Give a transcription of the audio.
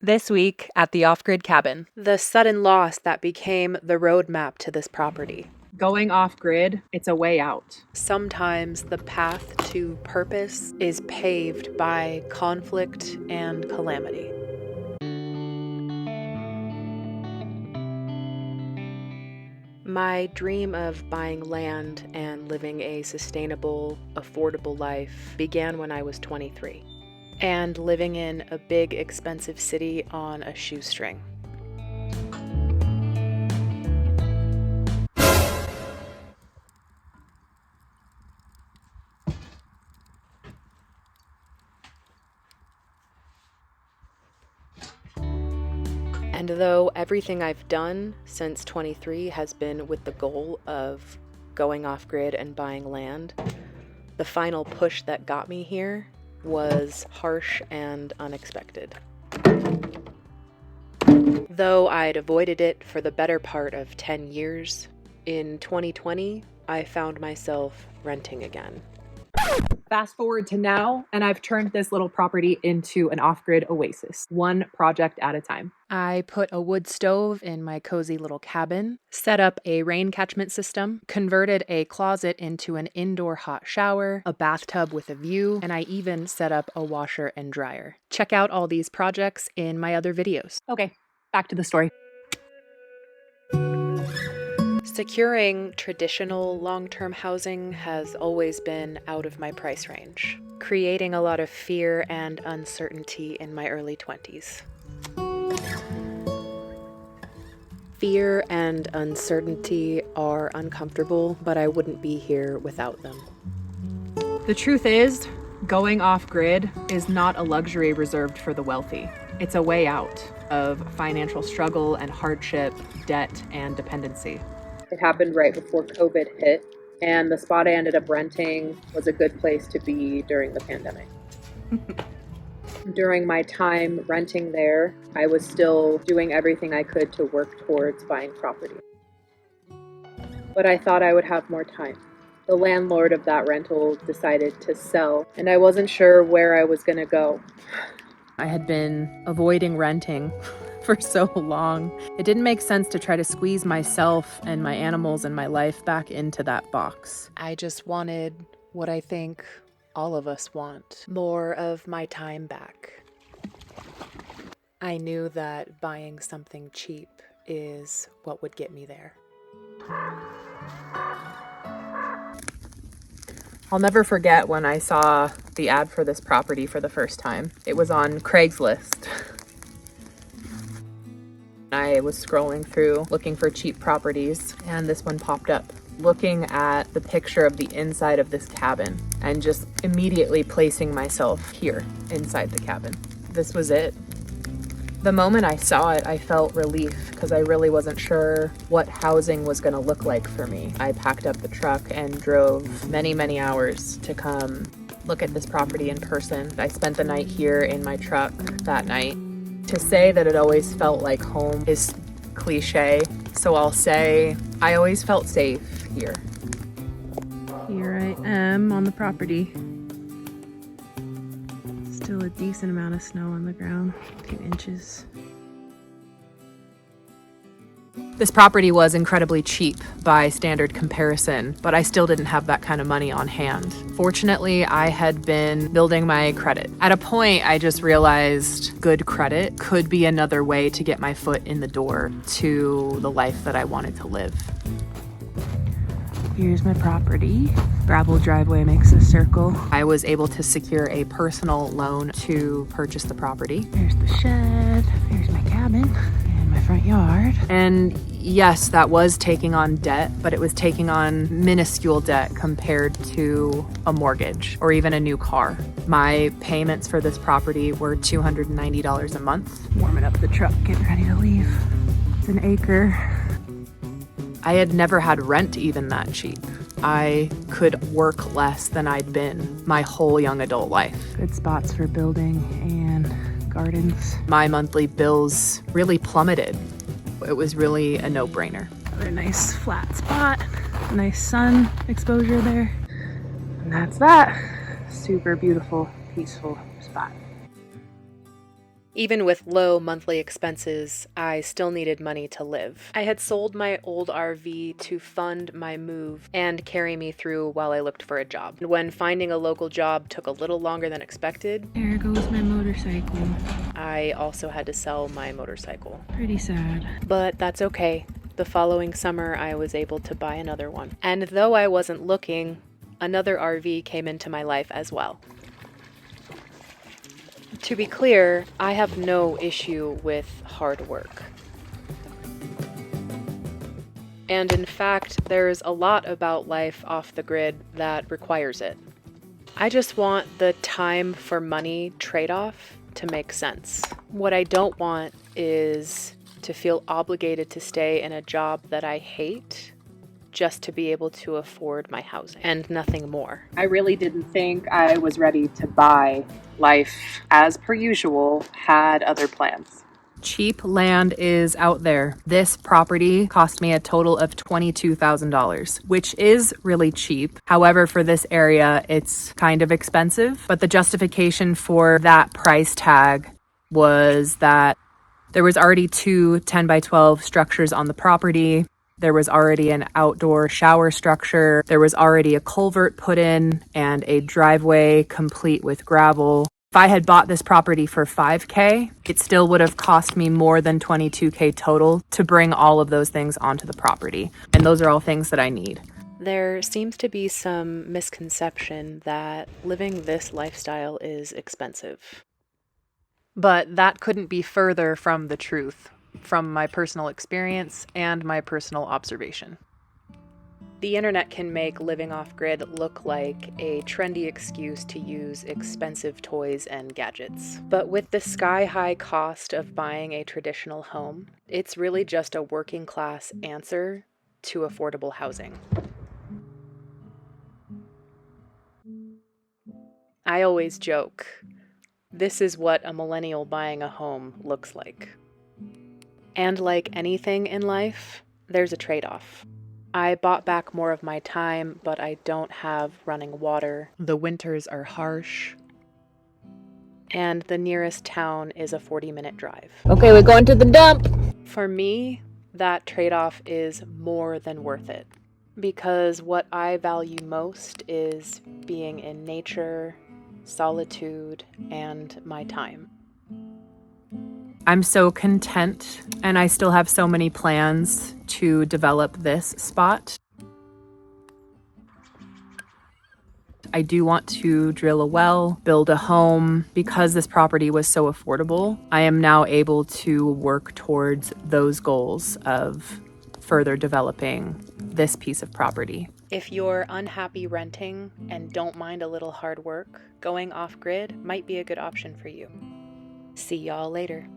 This week at the Off-Grid Cabin, the sudden loss that became the roadmap to this property. Going off-grid, it's a way out. Sometimes the path to purpose is paved by conflict and calamity. My dream of buying land and living a sustainable, affordable life began when I was 23. And living in a big, expensive city on a shoestring. And though everything I've done since 23 has been with the goal of going off-grid and buying land, the final push that got me here was harsh and unexpected. Though I'd avoided it for the better part of 10 years, in 2020, I found myself renting again. Fast forward to now, and I've turned this little property into an off-grid oasis, one project at a time. I put a wood stove in my cozy little cabin, set up a rain catchment system, converted a closet into an indoor hot shower, a bathtub with a view, and I even set up a washer and dryer. Check out all these projects in my other videos. Okay, back to the story. Securing traditional long-term housing has always been out of my price range, creating a lot of fear and uncertainty in my early 20s. Fear and uncertainty are uncomfortable, but I wouldn't be here without them. The truth is, going off-grid is not a luxury reserved for the wealthy. It's a way out of financial struggle and hardship, debt, and dependency. It happened right before COVID hit, and the spot I ended up renting was a good place to be during the pandemic. During my time renting there, I was still doing everything I could to work towards buying property. But I thought I would have more time. The landlord of that rental decided to sell, and I wasn't sure where I was going to go. I had been avoiding renting for so long. It didn't make sense to try to squeeze myself and my animals and my life back into that box. I just wanted what I think all of us want, more of my time back. I knew that buying something cheap is what would get me there. I'll never forget when I saw the ad for this property for the first time. It was on Craigslist. I was scrolling through looking for cheap properties, and this one popped up. Looking at the picture of the inside of this cabin and just immediately placing myself here inside the cabin. This was it. The moment I saw it, I felt relief because I really wasn't sure what housing was going to look like for me. I packed up the truck and drove many, many hours to come look at this property in person. I spent the night here in my truck that night. To say that it always felt like home is cliche, so I'll say I always felt safe here. Here I am on the property. Still a decent amount of snow on the ground, a few inches. This property was incredibly cheap by standard comparison, but I still didn't have that kind of money on hand. Fortunately, I had been building my credit. At a point, I just realized good credit could be another way to get my foot in the door to the life that I wanted to live. Here's my property. Gravel driveway makes a circle. I was able to secure a personal loan to purchase the property. There's the shed. Here's my cabin and my front yard. And yes, that was taking on debt, but it was taking on minuscule debt compared to a mortgage or even a new car. My payments for this property were $290 a month. Warming up the truck, getting ready to leave. It's an acre. I had never had rent even that cheap. I could work less than I'd been my whole young adult life. Good spots for building and gardens. My monthly bills really plummeted. It was really a no-brainer. Another nice flat spot, nice sun exposure there. And that's that. Super beautiful, peaceful spot. Even with low monthly expenses, I still needed money to live. I had sold my old RV to fund my move and carry me through while I looked for a job. When finding a local job took a little longer than expected, There goes my motorcycle. I also had to sell my motorcycle. Pretty sad. But that's okay. The following summer, I was able to buy another one. And though I wasn't looking, another RV came into my life as well. To be clear, I have no issue with hard work. And in fact, there's a lot about life off the grid that requires it. I just want the time for money trade-off to make sense. What I don't want is to feel obligated to stay in a job that I hate just to be able to afford my housing and nothing more. I really didn't think I was ready to buy. Life, as per usual, had other plans. Cheap land is out there. This property cost me a total of $22,000, which is really cheap. However, for this area, it's kind of expensive. But the justification for that price tag was that there was already two 10 by 12 structures on the property. There was already an outdoor shower structure. There was already a culvert put in and a driveway complete with gravel. If I had bought this property for $5K, it still would have cost me more than $22K total to bring all of those things onto the property. And those are all things that I need. There seems to be some misconception that living this lifestyle is expensive. But that couldn't be further from the truth, from my personal experience and my personal observation. The internet can make living off-grid look like a trendy excuse to use expensive toys and gadgets. But with the sky-high cost of buying a traditional home, it's really just a working-class answer to affordable housing. I always joke, this is what a millennial buying a home looks like. And like anything in life, there's a trade-off. I bought back more of my time, but I don't have running water. The winters are harsh. And the nearest town is a 40-minute drive. Okay, we're going to the dump. For me, that trade-off is more than worth it. Because what I value most is being in nature, solitude, and my time. I'm so content, and I still have so many plans to develop this spot. I do want to drill a well, build a home. Because this property was so affordable, I am now able to work towards those goals of further developing this piece of property. If you're unhappy renting and don't mind a little hard work, going off-grid might be a good option for you. See y'all later.